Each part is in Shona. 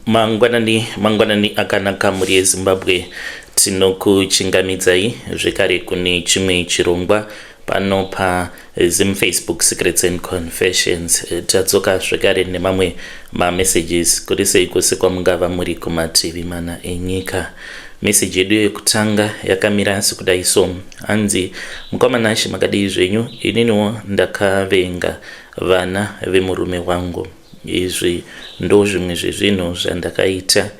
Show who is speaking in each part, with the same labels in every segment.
Speaker 1: mangwanani akanaka muri yeZimbabwe tinokuchingamidzai zvekare kune chimwe chirongwa pano Facebook Secrets and Confessions. Tadzoka zvekare nemamwe messages kuri sei kwose kwamungava muri kumativi mana enyika. Message yedu yekutanga yakamira sekudai so hanzi mukomanashi makadii zvenyu ininiwo ndakavenga vana vemurume wangu. Izvi ndo zvimwe zvezvinhu zvandakaita.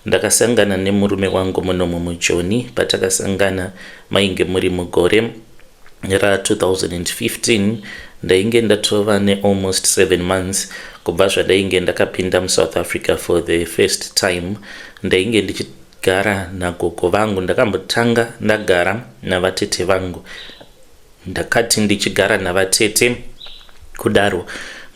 Speaker 1: Ndakasangana nemurume wangu muno mumujoni patakasangana mainge muri mugore ra 2015. Ndainge ndatova almost 7 months kubva zvadainge ndakapinda muSouth Africa for the first time. Ndainge ndichigara nagogo vangu. Ndakambotanga ndagara navatete vangu. Ndakati ndichigara navatete kudaro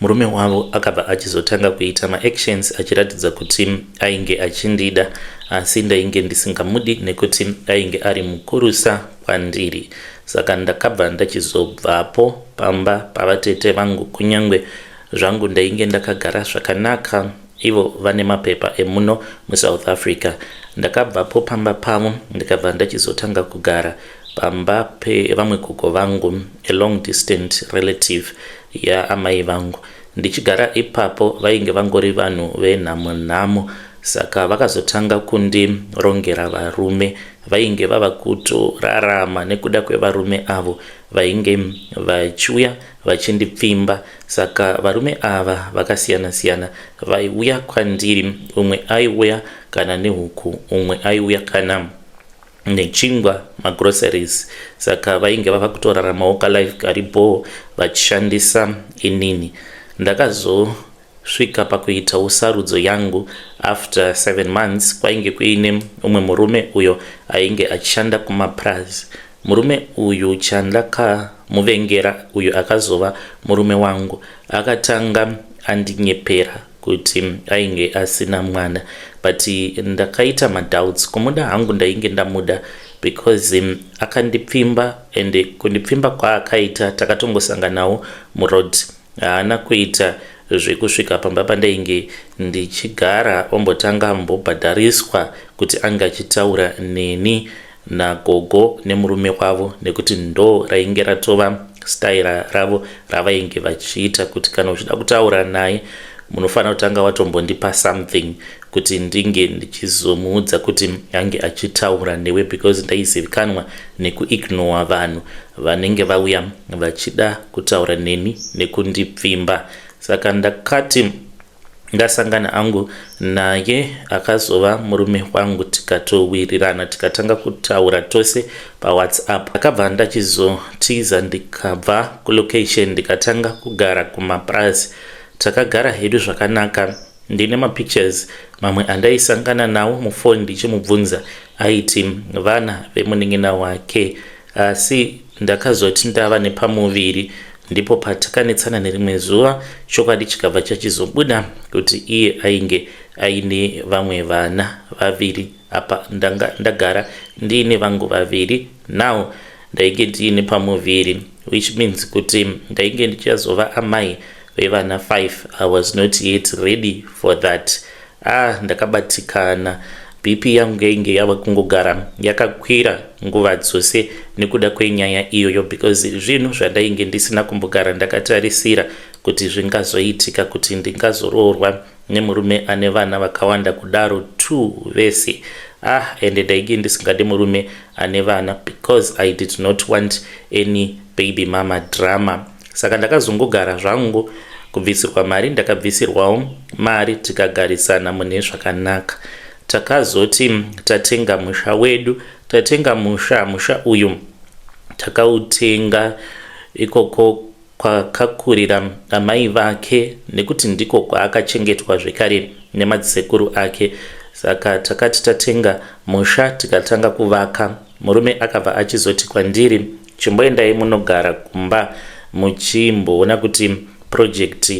Speaker 1: murume wavo akabva achizotanga kuita maactions achiratidza kuti ainge achindida, asi ndainge ndisingamudi nekuti ainge ari mukurusa kwandiri. Saka ndakabva ndachizobvapo pamba pavatete vangu, kunyangwe zvangu ndainge ndakagara zvakanaka ivo vane mapepa emuno muSouth Africa. Ndakabvapo pamba pavo ndikabva ndachizotanga kugara pamba pevamwe gogo vangu, a long distant relative yaamai vangu. Ndichigara ipapo vainge vangori vanhu venhamo. Saka vakazotanga kundirongera varume. Vainge vava kutorarama nekuda kwevarume avo vainge vachiuya vachindipfimba. Saka varume ava vakasiyana vaiuya kwandiri. Umwe aiuya kana nehuku, umwe aiuya kana nechingwa, magroceries. Saka vainge vava kutoraramawo kalife karipo vachishandisa inini. Ndakazosvika pakuita sarudzo yangu after 7 months. Kwainge kuine umwe murume uyo ainge achishanda kumaprazi. Murume uyu chandakamuvengera uyu akazova murume wangu akatanga andinyepera kuti ainge asina mwana, but ndakaita madoubts. Kumuda hangu ndainge ndamuda because akandipfimba, and kundipfimba kwaakaita takatongosanganawo muroad. Haana kuita zvekusvika pamba pandainge ndichigara ombotanga ambobhadhariswa kuti anga achitaura neni nagogo nemurume wavo, nekuti ndo rainge ratova style ravo ravainge vachiita kuti kana uchida kutaura naye munofanira kutanga watombondipa something kuti ndinge ndichizomuudza kuti ange achitaura newe, because ndaizivikanwa nekuignore vanhu vanenge vauya vachida kutaura neni nekundipfimba. Saka ndakati ndasangana angu naye akazova murume wangu, tikatowirirana tikatanga kutaura tose paWhatsApp. Akabva ndachizotiza ndikabva kulocation ndikatanga kugara kumaprazi. Takagara hedu zvakanaka. Ndine mapictures mamwe andaisangana nawo mufoni ndichimubvunza aiti vana vemunin'ina wake, asi ndakazoti ndava nepamuviri. Ndipo patakanetsana nerimwe zuva chokwadi chikabva chachizobuda kuti iye ainge aine vamwe vana vaviri. Apa ndagara ndiine vangu vaviri. Now ndainge ndiine pamuviri, which means kuti ndainge ndichazova amai vevana 5. I was not yet ready for that. Ndakabatikana. BP yangu yainge yava kungogara yakakwira nguva dzose nekuda kwenyaya iyoyo, because zvinhu zvandainge ndisina kumbogara ndakatarisira kuti zvingazoitika, kuti ndingazoroorwa nemurume ane vana vakawanda kudaro 2 vese. And ndainge ndisingade murume ane vana, because I did not want any baby mama drama. Saka ndakazongogara zvangu. Kubvisirwa mari ndakabvisirwawo mari, tikagarisana mune zvakanaka. Takazoti tatenga musha wedu. Tatenga musha uyu takautenga ikoko kwakakurira amai vake, nekuti ndiko kwaakachengetwa zvekare nemadzisekuru ake. Saka takati tatenga musha tikatanga kuvaka. Murume akabva achizoti kwandiri, chimboendai munogara kumba muchimboona kuti project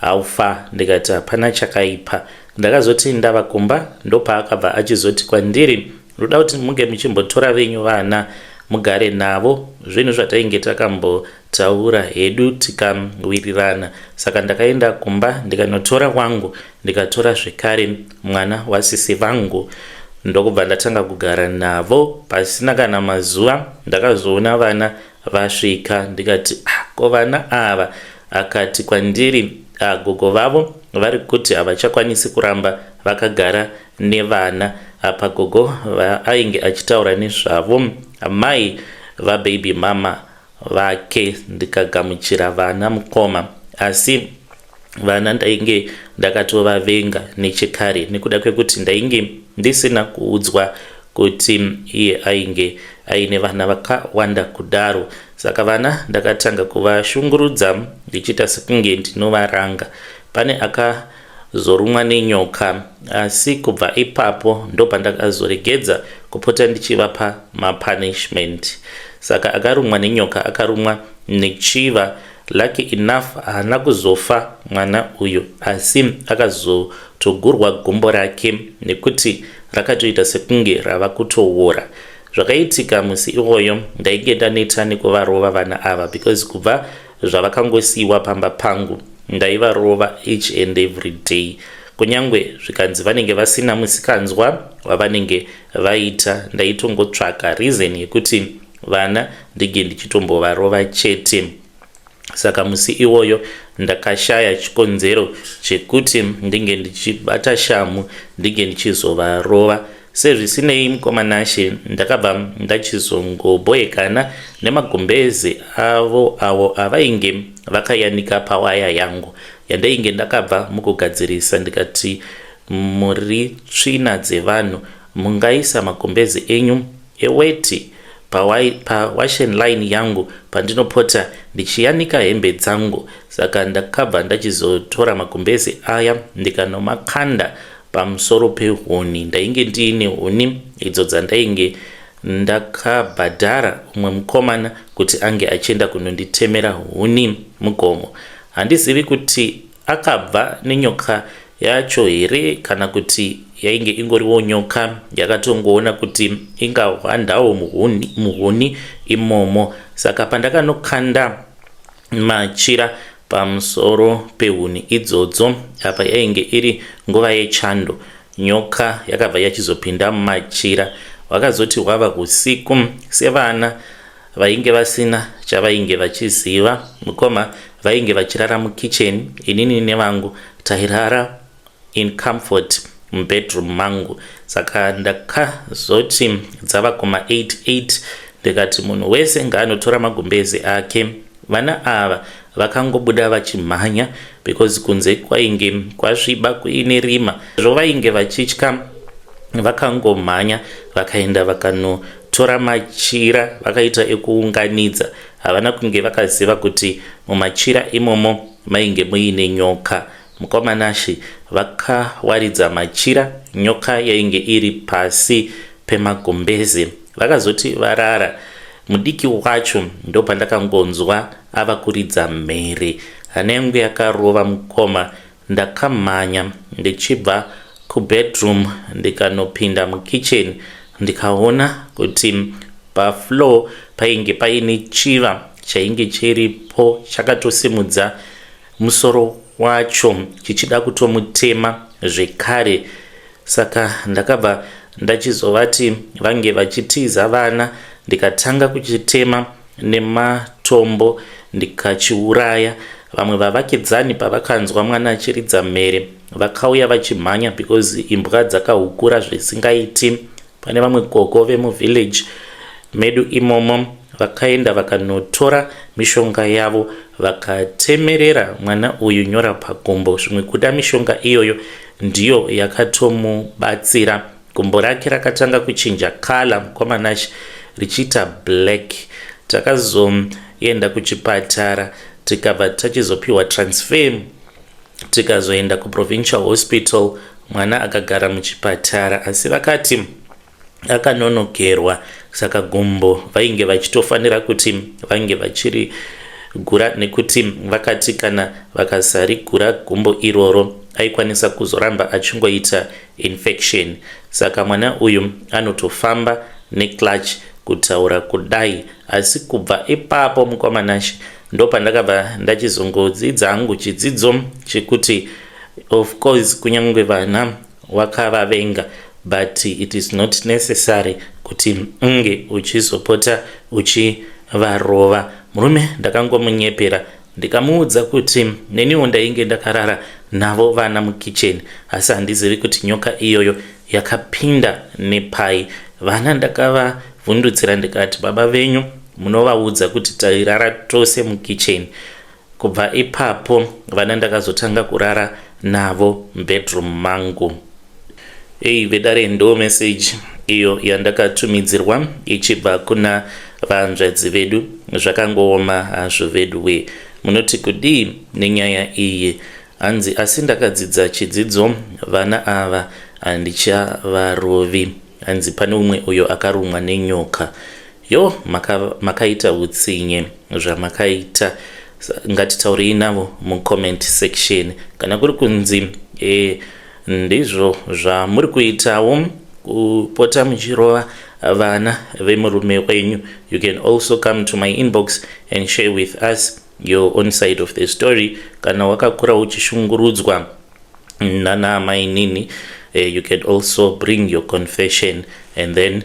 Speaker 1: haufa. Ndikati hapana chakaipa. Ndakazoti ndava kumba, ndopaakabva achizoti kwandiri, ndoda kuti munge muchimbotora venyu vana mugare navo zvinhu zvatainge takambotaura hedu tikawirirana. Saka ndakaenda kumba ndikanotora wangu, ndikatora zvekare mwana wasisi vangu, ndokubva ndatanga kugara navo. Pasina kana mazuva ndakazoona vana vasvika, ndikati ko vana ava, akati kwandiri gogo vavo vari kuti havachakwanisi kuramba vakagara nevana. Apa gogo ainge achitaura nezvavo mai vababy mama vake, ndikagamuchira vana mukoma, asi vana ndainge ndakatovavenga nechekare nekuda kwekuti ndainge ndisina kuudzwa kuti iye ainge aine vana vakawanda kudaro. Saka vana ndakatanga kuvashungurudza ndichita sekunge ndinovaranga. Pane akazorumwa nenyoka, asi kubva ipapo ndopandakazoregedza kupota ndichivapa mapunishment. Saka akarumwa nenyoka, akarumwa nechiva. Lucky enough haana kuzofa mwana uyu, asi akazotogurwa gumbo rake nekuti rakatoita sekunge rava kutoora. Zvakaitika musi iwoyo ndainge ndaneta nekuvarova vana ava, because kubva zvavakangosiyiwa pamba pangu ndaivarova each and every day. Kunyangwe zvikanzi vanenge vasina musikanzwa wavanenge vaita, ndaitongotsvaka reason yekuti vana ndinge ndichitombovarova chete. Saka musi iwoyo ndakashaya chikonzero chekuti ndinge ndichibata shamu ndinge ndichizovarova. Sezvisinei mukomanashe ndakabva ndachizongoboekana nemagumbeze avo avainge vakayanika pawaya yangu yandainge ndakabva mukugadzirisa. Ndikati muri tsvina dzevanhu, mungaisa magumbeze enyu eweti pawashing line yangu pandinopota ndichiyanika hembe dzangu. Saka ndakabva ndachizotora magumbeze aya ndikanomakanda pamusoro pehuni. Ndainge ndiine huni idzo dzandainge ndakabhadhara umwe mukomana kuti ange achienda kunonditemera huni mugomo. Handizivi kuti akabva nenyoka yacho here kana kuti yainge ingoriwo nyoka yakatongoona kuti ingahwandawo muhuni imomo. Saka pandakanokanda machira pamusoro pehuni idzodzo, apa yainge iri nguva yechando, nyoka yakabva yachizopinda mumachira. Wakazoti hwava usiku, sevana vainge vasina chavainge vachiziva, mukoma vainge vachirara mukicheni, inini nevangu tairara in comfort mubedroom mangu. Saka ndakazoti dzava kuma 8 ndikati munhu wese ngaanotora magumbeze ake. Vana ava vakangobuda vachimhanya because kunze kwainge kwasviba kuine rima. Zvovainge vachitya vakangomhanya vakaenda vakanotora machira vakaita ekuunganidza. Havana kunge vakaziva kuti mumachira imomo mainge muine nyoka. Mukomanashi vakawaridza machira, nyoka yainge iri pasi pemagumbeze. Vakazoti varara. Mudiki wacho ndopandakangonzwa ava kuridza mhere. Hana yangu yakarova mukoma. Ndakamhanya ndichibva kubedroom ndikanopinda mukitchen, ndikaona kuti pafloor painge paine chiva chainge chiripo chakatosimudza musoro wacho chichida kutomutema zvekare. Saka ndakabva ndachizovati vange vachitiza vana, ndikatanga kuchitema nematombo ndikachiuraya. Vamwe vavakidzani pavakanzwa mwana achiridza mhere vakauya vachimhanya because imbwa dzakahukura zvisingaiti. Pane vamwe gogo vemuvillage medu imomo vakaenda vakanotora mishonga yavo vakatemerera mwana uyu nyora pagumbo. Zvimwe kuda mishonga iyoyo ndiyo yakatomubatsira. Gumbo rake rakatanga kuchinja kala mukomanashi richiita black. Takazoenda kuchipatara tikabva tachizopiwa transfer tikazoenda kuprovincial hospital. Mwana akagara muchipatara asi vakati akanonokerwa, saka gumbo vainge vachitofanira kuti vange vachiri gura nekuti vakati kana vakasarigura gumbo iroro aikwanisa kuzoramba achingoita infection. Saka mwana uyu anotofamba neclutch kutaura kudai. Asi kubva ipapo mukomanashi ndo pandakabva ndachizongodzidza hangu chidzidzo chekuti of course kunyangwe vana wakavavenga, but it is not necessary kuti unge uchizopota uchivarova. Murume ndakangomunyepera ndikamuudza kuti neniwo ndainge ndakarara navo vana mukicheni, asi handizivi kuti nyoka iyoyo yakapinda nepai. Vana ndakavavhundutsira ndikati, baba venyu munovaudza kuti tairara tose mukicheni. Kubva ipapo vana ndakazotanga kurara navo bedroom mangu. Vedare ndo message iyo yandakatumidzirwa ichibva kuna vanzvadzi vedu. Zvakangooma hazvo vedu we, munoti kudii nenyaya iyi? Hanzi asi ndakadzidza chidzidzo, vana ava handichavarovi. Hanzi pane umwe uyo akarumwa nenyoka. Makaita utsinye zvamakaita. Ngatitaurei navo mucomment section. Kana kuri kunzi ndizvo zvamuri kuitawo kupota muchirova vana vemurume wenyu, you can also come to my inbox and share with us your own side of the story. Kana wakakura uchishungurudzwa nana mainini, you can also bring your confession and then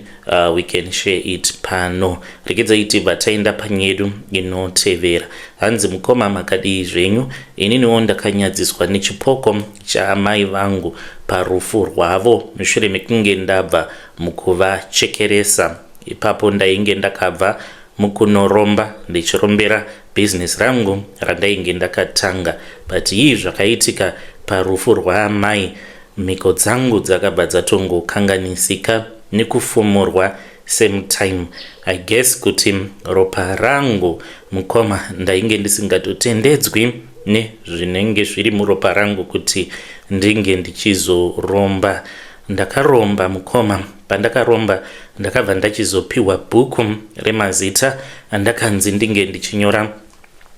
Speaker 1: we can share it pano. Regedza iti vataenda panyedu inotevera. Hanzi mukoma makadii zvenyu? Ininiwo ndakanyadziswa nechipoko chamai vangu parufu rwavo mushure mekunge ndabva mukuvachekeresa. Ipapo ndainge ndakabva mukunoromba ndichirombera business rangu randainge ndakatanga. But iyi zvakaitika parufu rwamai, mhiko dzangu dzakabva dzatongokanganisika nekufumurwa same time. I guess kuti ropa rangu mukoma ndainge ndisingatotendedzwi nezvinenge zviri muropa rangu kuti ndinge ndichizoromba. Ndakaromba mukoma. Pandakaromba ndakabva ndachizopiwa bhuku remazita andakanzi ndinge ndichinyora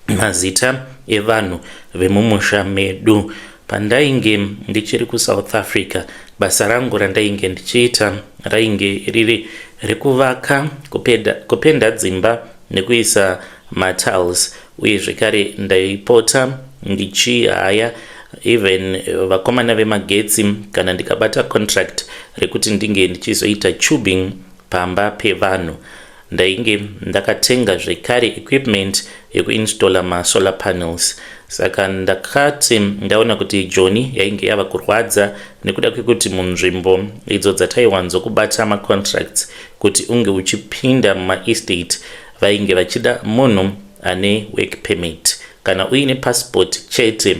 Speaker 1: mazita evanhu vemumusha medu. Pandainge ndichiri kuSouth Africa, basa rangu randainge ndichiita rainge riri rekuvaka, kupenda dzimba nekuisa matiles, uye zvekare ndaipota ndichihaya even vakomana vemagetsi kana ndikabata contract rekuti ndinge ndichizoita tubing pamba pevanhu. Ndainge ndakatenga zvekare equipment yekuinstalla masolar panels. Saka ndakati ndaona kuti Johnny yainge yava kurwadza nekuda kwekuti munzvimbo idzo dzataiwanzokubata macontracts kuti unge uchipinda mumaestate vainge vachida munhu ane work permit. Kana uine passport chete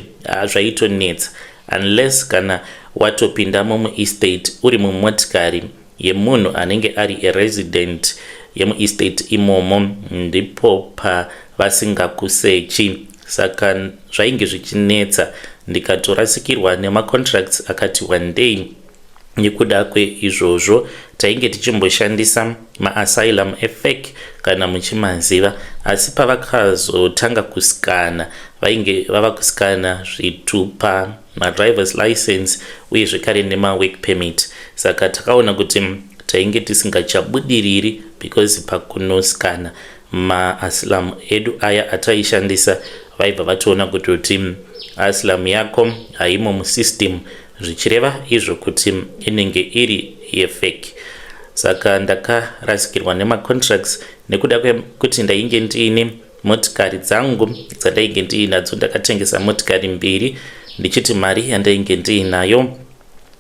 Speaker 1: zvaitonetsa, unless kana watopindamo muestate uri mumotikari yemunhu anenge ari resident yemuestate imomo, ndipo pavasingakusechi. Saka zvainge zvichinetsa. Ndikatorasikirwa nemacontracts akati one day. Nekuda kweizvozvo tainge tichimboshandisa maasylum effect kana muchimaziva, asi pavakazotanga kuskana vainge vava kuskana zvitupa, madriver's license uye zvekare nemawork permit. Saka takaona kuti tainge tisingachabudiriri because pakunoskana maasylum edu aya ataishandisa vaibva vatoona kutoti asylum yako haimo musystem, zvichireva izvo kuti inenge iri yefake. Saka ndakarasikirwa nemacontracts nekuda kwekuti ndainge ndiine motikari dzangu dzandainge ndiinadzo. Ndakatengesa motikari 2 ndichiti mari yandainge ndiinayo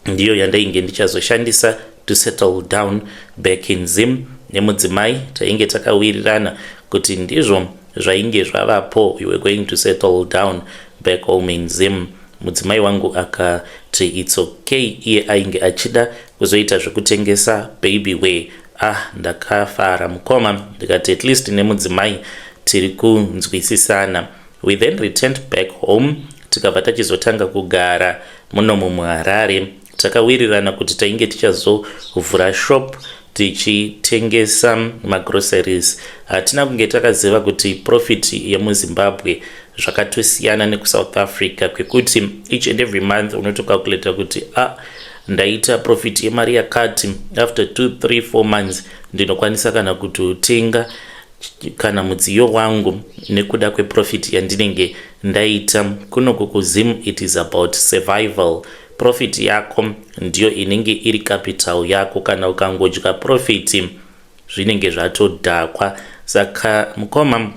Speaker 1: ndiyo yandainge ndichazoshandisa to settle down back in Zim. Nemudzimai tainge takawirirana kuti ndizvo zvainge zvavapo, you were going to settle down back home in Zim. Mudzimai wangu akati it's okay, iye ainge achida kuzoita zvekutengesa baby wear. Ndakafara mukoma, ndikati at least nemudzimai tiri kunzwisisana. We then returned back home, tikabva tachizotanga kugara muno muHarare. Takawirirana kuti tainge tichazovhura shop tichitengesa magroceries. Hatina kunge takaziva kuti profit yemuZimbabwe zvakatosiyana nekuSouth Africa, kwekuti each and every month unotocalculate kuti ndaita profit yemari yakati, after 2, 3, 4 months ndinokwanisa kana kutotenga kana mudziyo wangu nekuda kweprofit yandinenge ndaita. Kunoko kuZim it is about survival. Profit yako ndiyo inenge iri capital yako. Kana ukangodya profit zvinenge zvatodhakwa. Saka mukoma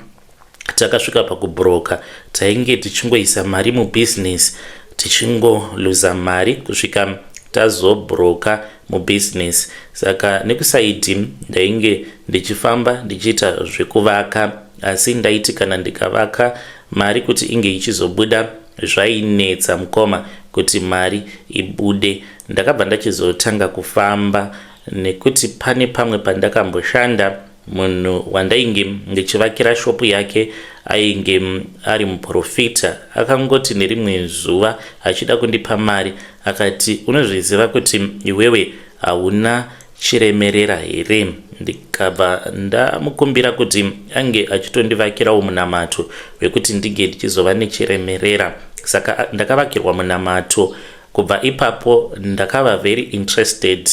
Speaker 1: takasvika pakubroka, tainge tichingoisa mari mubusiness, tichingoluza mari kusvika tazobroka mubusiness. Saka nekusaiti ndainge ndichifamba ndichiita zvekuvaka, asi ndaiti kana ndikavaka mari kuti inge ichizobuda zvainetsa mukoma kuti mari ibude. Ndakabva ndachizotanga kufamba nekuti pane pamwe pandakamboshanda munhu wandainge ndichivakira shopu yake ainge ari muprofita. Akangoti nerimwe zuva achida kundipa mari akati, unozviziva kuti iwewe hauna chiremerera here? Ndikabva ndamukumbira kuti ange achitondivakirawo munamato wekuti ndige ndichizova nechiremerera. Saka ndakavakirwa munamato. Kubva ipapo ndakava very interested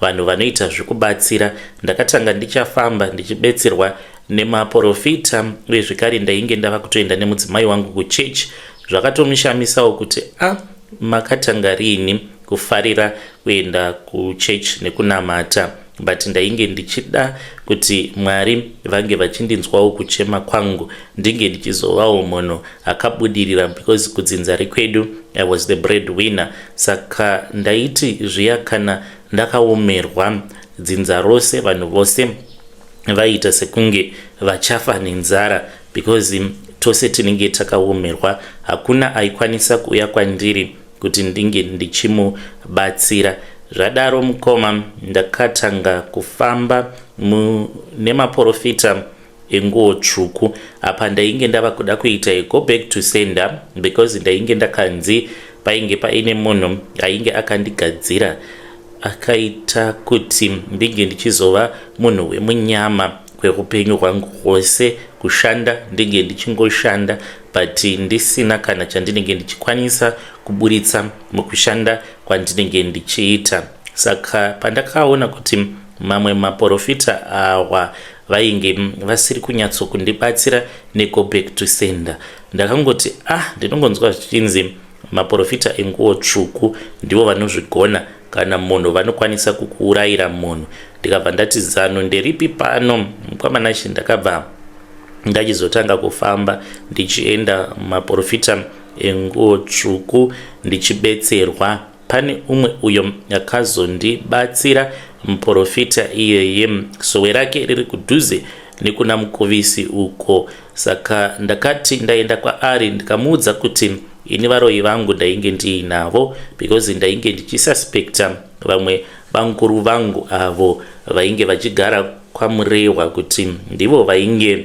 Speaker 1: vanhu vanoita zvekubatsira. Ndakatanga ndichafamba ndichibetserwa nemaprofita, uye zvekare ndainge ndava kutoenda nemudzimai wangu kuchechi. Zvakatomushamisawo kuti makatanga rini kufarira kuenda kuchechi nekunamata, but ndainge ndichida kuti Mwari vange vachindinzwawo kuchema kwangu, ndinge ndichizovawo munhu akabudirira, because kudzinza rekwedu I was the breadwinner. Saka ndaiti zviya kana ndakaomerwa dzinza rose vanhu vose vaita sekunge vachafa nenzara, because tose tinenge takaomerwa. Hakuna aikwanisa kuuya kwandiri kuti ndinge ndichimubatsira. Zvadaro mukoma ndakatanga kufamba nemaprofita enguo tsvuku. Apa ndainge ndava kuda kuita go back to sender, because ndainge ndakanzi painge paine munhu ainge akandigadzira akaita kuti ndinge ndichizova munhu wemunyama kweupenyu hwangu hwose, kushanda ndinge ndichingoshanda, but ndisina kana chandinenge ndichikwanisa kuburitsa mukushanda kwandinenge ndichiita. Saka pandakaona kuti mamwe maprofita awa vainge vasiri kunyatso kundibatsira neko back to sender, ndakangoti ndinongonzwa zvichinzi maprofita enguo tsvuku ndivo vanozvigona, kana munhu vanokwanisa kukuurayira munhu. Ndikabva ndati zano nderipi pano mukwamanashi. Ndakabva ndachizotanga kufamba ndichienda maprofita enguo tsvuku ndichibetserwa. Pane umwe uyo akazondibatsira muprofita iyeye, sowe rake riri kudhuze nekuna mukovisi uko. Saka ndakati ndaenda kwaari ndikamuudza kuti ini varoyi vangu ndainge ndiinavo, because ndainge ndichisuspecta vamwe vankuru vangu avo vainge vachigara kwaMurehwa kuti ndivo vainge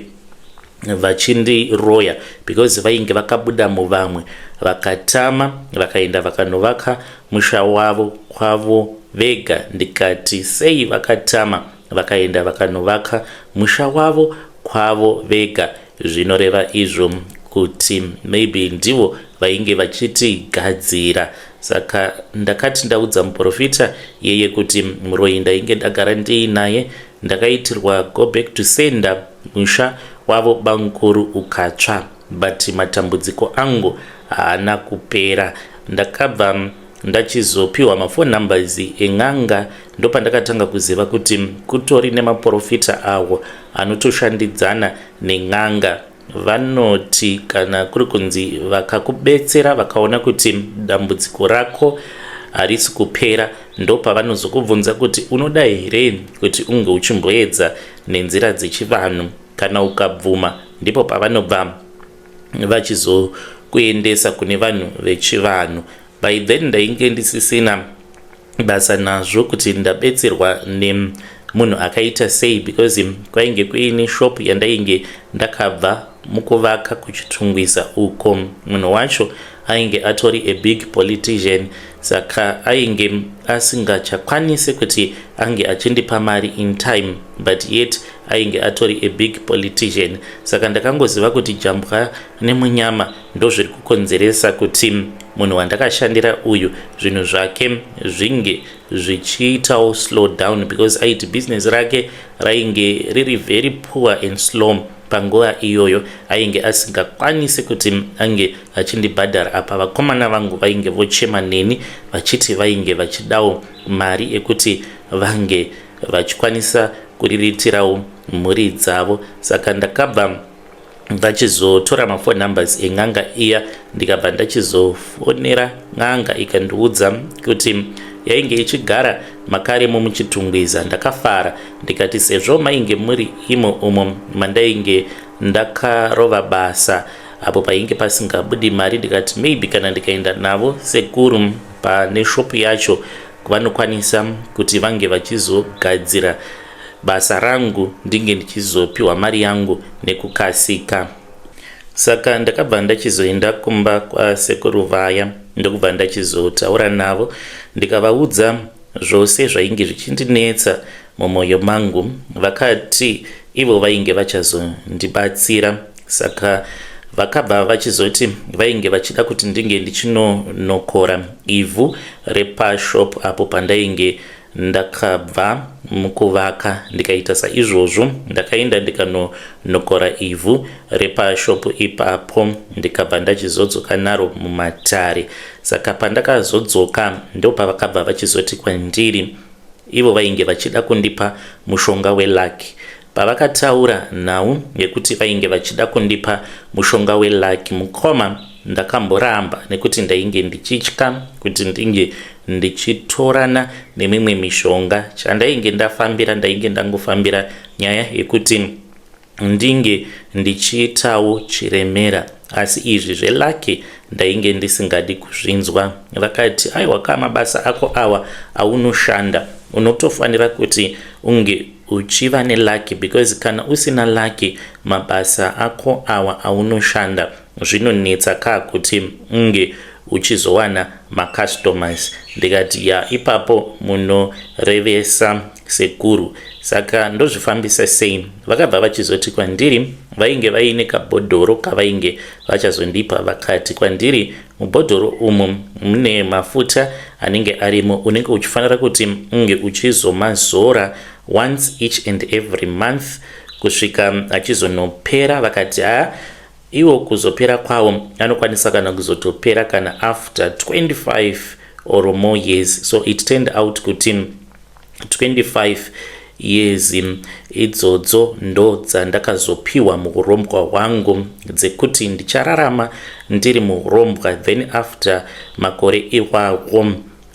Speaker 1: vachindiroya, because vainge vakabuda muvamwe vakatama vakaenda vakanovaka musha wavo kwavo vega. Ndikati sei vakatama vakaenda vakanovaka musha wavo kwavo vega? Zvinoreva izvo kuti maybe ndivo vainge vachitigadzira. Saka ndakati ndaudza muprofita yeye kuti muroyi ndainge ndagara ndiinaye ndakaitirwa go back to sender, musha wavo bankuru ukatsva, but matambudziko angu haana kupera. Ndakabva ndachizopiwa mafoni numbers eng'anga. Ndopandakatanga kuziva kuti kutori nemaprofita awo anotoshandidzana neng'anga. Vanoti kana kuri kunzi vakakubetsera vakaona kuti dambudziko rako harisi kupera, ndopavanozokubvunza kuti unoda here kuti unge uchimboedza nenzira dzechivanhu. Kana ukabvuma ndipo pavanobva vachizokuendesa kune vanhu vechivanhu. By then ndainge ndisisina basa nazvo kuti ndabetserwa nemunhu akaita sei, because kwainge kuine shop yandainge ndakabva mukuvaka kuchitungwisa uko. Munhu wacho ainge atori a big politician, saka ainge asingachakwanisi kuti ange achindipa mari in time, but yet ainge atori a big politician. Saka ndakangoziva kuti jambwa nemunyama ndo zviri kukonzeresa kuti munhu wandakashandira uyu zvinhu zvake zvinge zvichiitawo slow down, because aiti business rake rainge riri very poor and slow panguva iyoyo. Ainge asingakwanisi kuti ange achindibhadhara apa. Vakomana vangu vainge vochema neni vachiti vainge vachidawo mari ekuti vange vachikwanisa kuriritirawo mhuri dzavo. Saka ndakabva vachizotora mafone numbers eng'anga iya, ndikabva ndachizofonera n'anga ikandiudza kuti yainge ichigara makaremo muchitungwiza. Ndakafara ndikati sezvo mainge muri imo umo mandainge ndakarova basa apo painge pasingabudi mari, ndikati maybe kana ndikaenda navo sekuru pane shop yacho vanokwanisa kuti vange vachizogadzira basa rangu ndinge ndichizopiwa mari yangu nekukasika. Saka ndakabva ndachizoenda kumba kwasekuru vaya ndokubva ndachizotaura navo ndikavaudza zvose zvainge zvichindinetsa mumwoyo mangu. Vakati ivo vainge vachazondibatsira. Saka vakabva vachizoti vainge vachida kuti ndinge ndichinonokora ivhu repashop apo pandainge ndakabva mukuvaka. Ndikaita saizvozvo, ndakaenda ndikanonokora ivhu repashop ipapo ndikabva ndachizodzoka naro mumatare. Saka pandakazodzoka ndopavakabva vachizoti kwandiri ivo vainge vachida kundipa mushonga welaki. Pavakataura nhau yekuti vainge vachida kundipa mushonga welaki, mukoma ndakamboramba nekuti ndainge ndichitya kuti ndinge ndichitorana nemimwe mishonga. Chandainge ndafambira ndainge ndangofambira nyaya yekuti ndinge ndichiitawo chiremera, asi izvi zvelaki ndainge ndisingadi kuzvinzwa. Vakati aiwa, kama mabasa ako awa aunoshanda unotofanira kuti unge uchiva nelaki, because kana usina laki mabasa ako awa aunoshanda zvinonetsa kuti unge uchizowana macustomers. Ndikati ya ipapo munorevesa sekuru. Saka ndozvifambisa sei. Vakabva vachizoti kwandiri vainge vaine kabhodhoro kavainge vachazondipa. Vakati kwandiri mubhodhoro umu mune mafuta anenge arimo, unenge uchifanira kuti unge uchizomazora once each and every month kusvika achizonopera. Vakati iwo kuzopera kwawo anokwanisa kana kuzotopera kana after 25 or more years. So it turned out kuti 25 years idzodzo ndo dzandakazopiwa muurombwa hwangu dzekuti ndichararama ndiri muurombwa, then after makore iwawo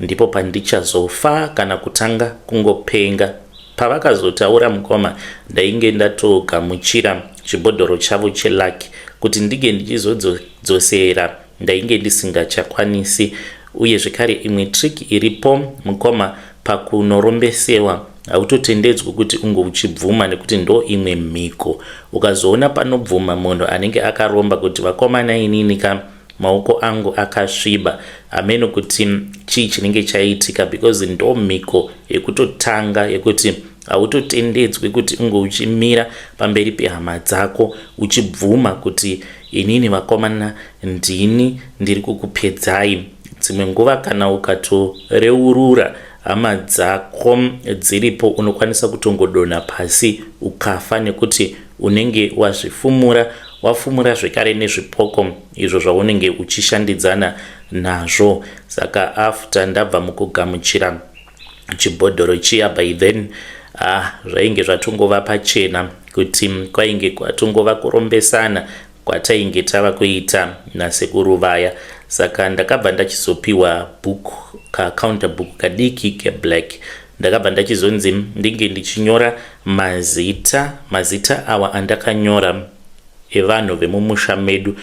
Speaker 1: ndipo pandichazofa kana kutanga kungopenga. Pavakazotaura mukoma ndainge ndatogamuchira chibhodhoro chavo chelaki kuti ndige ndichizodzosera ndainge ndisingachakwanisi. Uye zvekare imwe trick iripo mukoma pakunorombesewa autotendedzwi kuti unge uchibvuma nekuti ndo imwe mhiko. Ukazoona panobvuma munhu anenge akaromba kuti vakomana inini maoko angu akasviba, ameno kuti chii chinenge chaitika, because ndo mhiko yekutotanga yekuti autotendedzwi kuti unge uchimira pamberi pehama dzako uchibvuma kuti inini vakomana ndini ndiri kukupedzai. Dzimwe nguva kana ukatoreurura hama dzako dziripo unokwanisa kutongodonha pasi ukafa nekuti unenge wafumura zvekare nezvipoko izvo zvaunenge uchishandidzana nazvo. Saka after ndabva mukugamuchira chibhodhoro chiya, by then zvainge zvatongova pachena kuti kwainge kwatongova kurombesana kwatainge tava kuita nasekuru vaya. Saka ndakabva ndachizopiwa counter book kadiki keblack. Ndakabva ndachizonzi ndinge ndichinyora mazita awa andakanyora evanhu vemumusha medu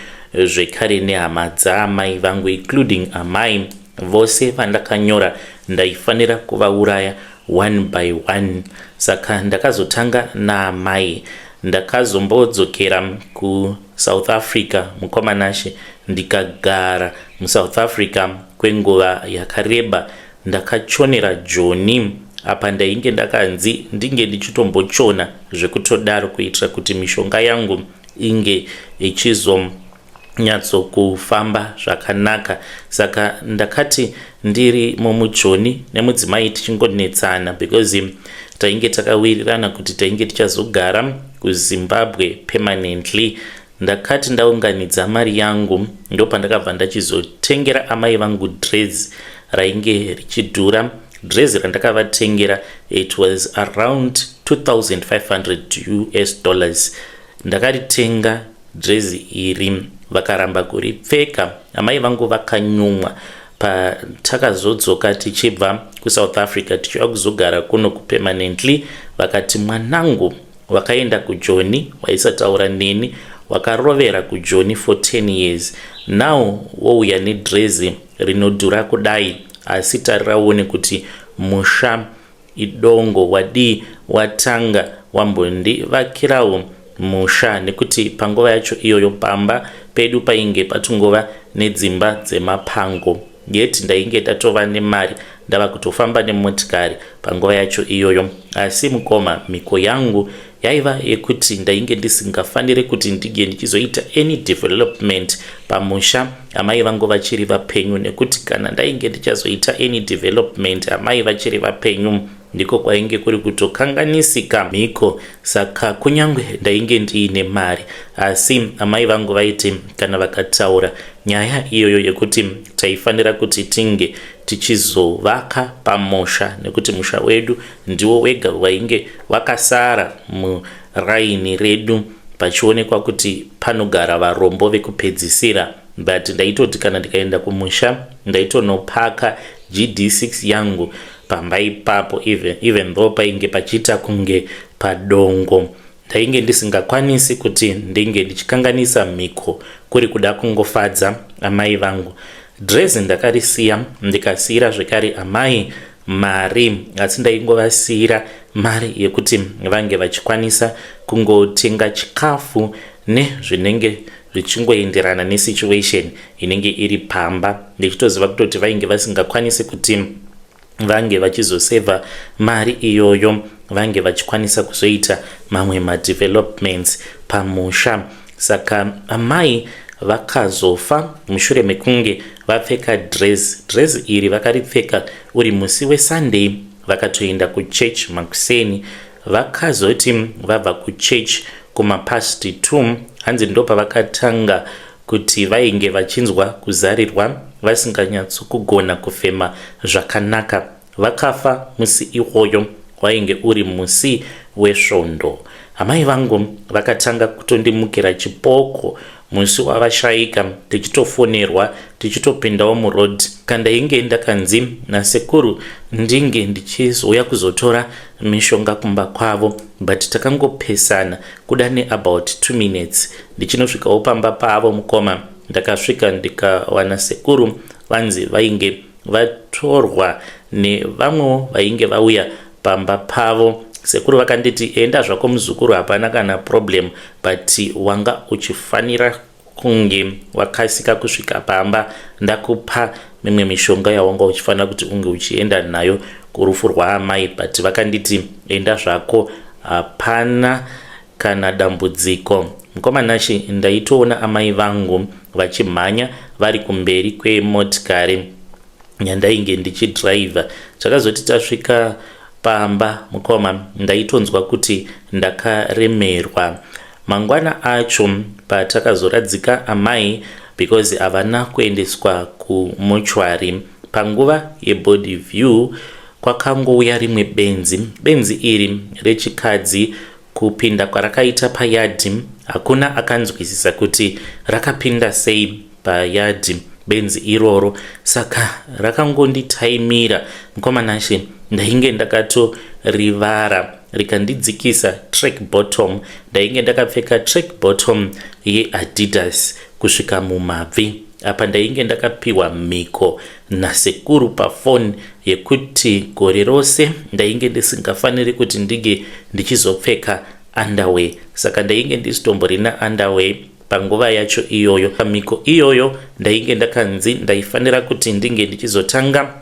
Speaker 1: zvekare nehama dzaamai vangu, including amai vose vandakanyora ndaifanira kuvauraya one by one. Saka ndakazotanga naamai. Ndakazombodzokera kuSouth Africa mukomanashe ndikagara muSouth Africa kwenguva yakareba. Ndakachonera Joni apa ndainge ndakanzi ndinge ndichitombochona zvekutodaro kuitira kuti mishonga yangu inge ichizomira nyatso kufamba zvakanaka. Saka ndakati ndiri mumujoni nemudzimai tichingonetsana because tainge takawirirana kuti tainge tichazogara kuZimbabwe permanently. Ndakati ndaunganidza mari yangu ndopandakabva ndachizotengera amai vangu dress rainge richidhura. Dress randakavatengera it was around $2,500. Ndakaritenga dress iri vakaramba kuripfeka. Amai vangu vakanyumwa patakazodzoka tichibva kuSouth Africa tichiva kuzogara kuno kupermanently. Vakati mwanangu wakaenda kujoni, waisataura neni, wakarovera kujoni for 10 years. Now wouya nedress rinodhura kudai, asi tariraone kuti musha idongo wadi watanga wambondivakirawo musha, nekuti panguva yacho iyoyo pamba pedu painge patungova nedzimba dzemapango. Yet ndainge tatova nemari ndava kutofamba nemotikari panguva yacho iyoyo. Asi mukoma miko yangu yaiva yekuti ndainge ndisingafanire kuti ndige ndichizoita any development pamusha amai vangu vachiri vapenyu, nekuti kana ndainge ndichazoita any development amai vachiri vapenyu ndiko kwainge kuri kutokanganisika miko. Saka kunyangwe ndainge ndiine mari, asi amai vangu vaiti kana vakataura nyaya iyoyo yekuti taifanira kuti tinge tichizovaka pamusha, nekuti musha wedu ndiwo wega wainge wakasara muraini redu pachionekwa kuti panogara varombo vekupedzisira. But ndaitoti kana ndikaenda kumusha ndaitonopaka GD6 yangu pamba ipapo, even though painge pachita kunge padongo. Ndainge ndisingakwanisi kuti ndinge ndichikanganisa miko kuri kuda kungofadza amai vangu. Dress ndakarisiya ndikasiyira zvekare amai mari, asi ndaingovasiyira mari yekuti vange vachikwanisa kungotenga chikafu nezvinenge zvichingoenderana nesituation inenge iri pamba. Ndichitoziva kutoti vainge vasingakwanisi kuti vange vachizoseva mari iyoyo, vange vachikwanisa kuzoita mamwe madevelopments pamusha. Saka amai vakazofa mushure mekunge vapfeka dress iri vakaripfeka uri musi weSunday. Vakatoenda kuchurch makuseni. Vakazoti vabva kuchurch kumapast 2 hanzi ndopa vakatanga kuti vainge vachinzwa kuzarirwa vasinganyatsokugona kufema zvakanaka. Vakafa musi iwoyo wainge uri musi wesvondo. Amai vangu vakatanga kutondimukira chipoko musi wavashaika, tichitofonerwa tichitopindawo muroad. Kandainge ndakanzi nasekuru ndinge ndichizouya kuzotora mishonga kumba kwavo, but takangopesana kuda neabout 2 minutes ndichinosvikawo pamba pavo mukoma. Ndakasvika ndikawana sekuru vanzi vainge vatorwa nevamwewo vainge vauya pamba pavo. Sekuru vakanditi enda zvako muzukuru, hapana kana problem, but wanga uchifanira kunge wakasika kusvika pamba. Ndakupa mimwe mishonga yawanga uchifanira kuti unge uchienda nayo kurufu rwaamai, but vakanditi enda zvako, hapana kana dambudziko. Mukomanashi ndaitoona amai vangu vachimhanya vari kumberi kwemotikari nyandainge ndichidriver. Takazoti tasvika pamba mukoma ndaitonzwa kuti ndakaremerwa. Mangwana acho patakazoradzika amai because havana kuendeswa kumochwari, panguva yebody view kwakangouya rimwe benzi iri rechikadzi. Kupinda kwarakaita payadhi hakuna akanzwisisa kuti rakapinda sei payadhi benzi iroro. Saka rakangonditaimira mukomanashi. Ndainge ndakatorivara rikandidzikisa track bottom. Ndainge ndakapfeka track bottom yeAdidas kusvika mumabvi. Apa ndainge ndakapiwa miko nasekuru pafoni yekuti gore rose ndainge ndisingafaniri kuti ndige ndichizopfeka underwear. Saka ndainge ndisitomborina underwear panguva yacho iyoyo. Pamiko iyoyo ndainge ndakanzi ndaifanira kuti ndinge ndichizotanga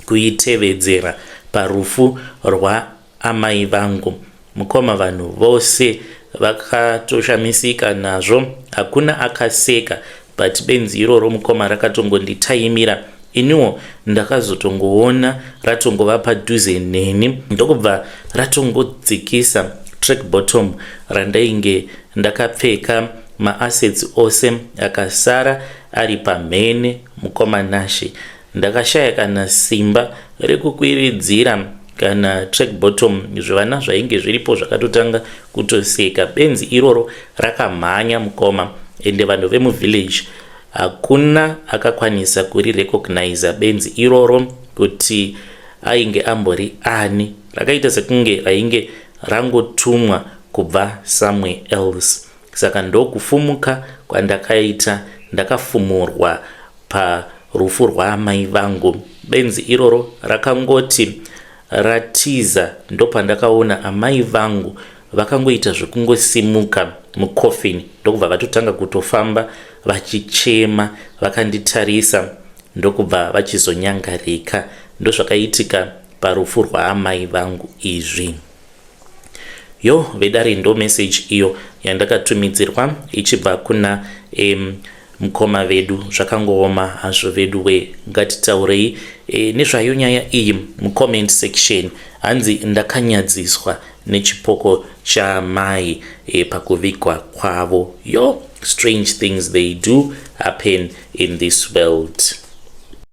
Speaker 1: kuitevedzera parufu rwaamai vangu. Mukoma vanhu vose vakatoshamisika nazvo, hakuna akaseka but benzi iroro mukoma rakatongonditaimira. Iniwo ndakazotongoona ratongova padhuze neni ndokubva ratongodzikisa track bottom randainge ndakapfeka maassets ose akasara ari pamhene mukoma Nashe. Ndakashaya kana simba rekukwiridzira kana track bottom zvivana zvainge zviripo zvakatotanga kutoseka. Benzi iroro rakamhanya mukoma ende vanhu vemuvillage hakuna akakwanisa kuri recognize benzi iroro kuti ainge ambori ani. Rakaita sekunge rainge rangotumwa kubva somewhere else. Saka ndokufumuka kwandakaita, ndakafumurwa Parufu Rwamai Vangu. Benzi iroro rakangoti ratiza ndopandakaona amai vangu vakangoita zvekungosimuka mucoffin ndokubva vatotanga kutofamba vachichema vakanditarisa ndokubva vachizonyangarika. Ndozvakaitika Parufu Rwamai Vangu izvi. Yo vedare ndo message iyo yandakatumidzirwa ichibva kuna mukoma vedu. Zvakangooma hazvo vedu we, ngatitaurei nezvayo nyaya iyi mucomment section. Hanzi ndakanyadziswa nechipoko chamai pakuvigwa kwavo. Yo, strange things they do happen in this world.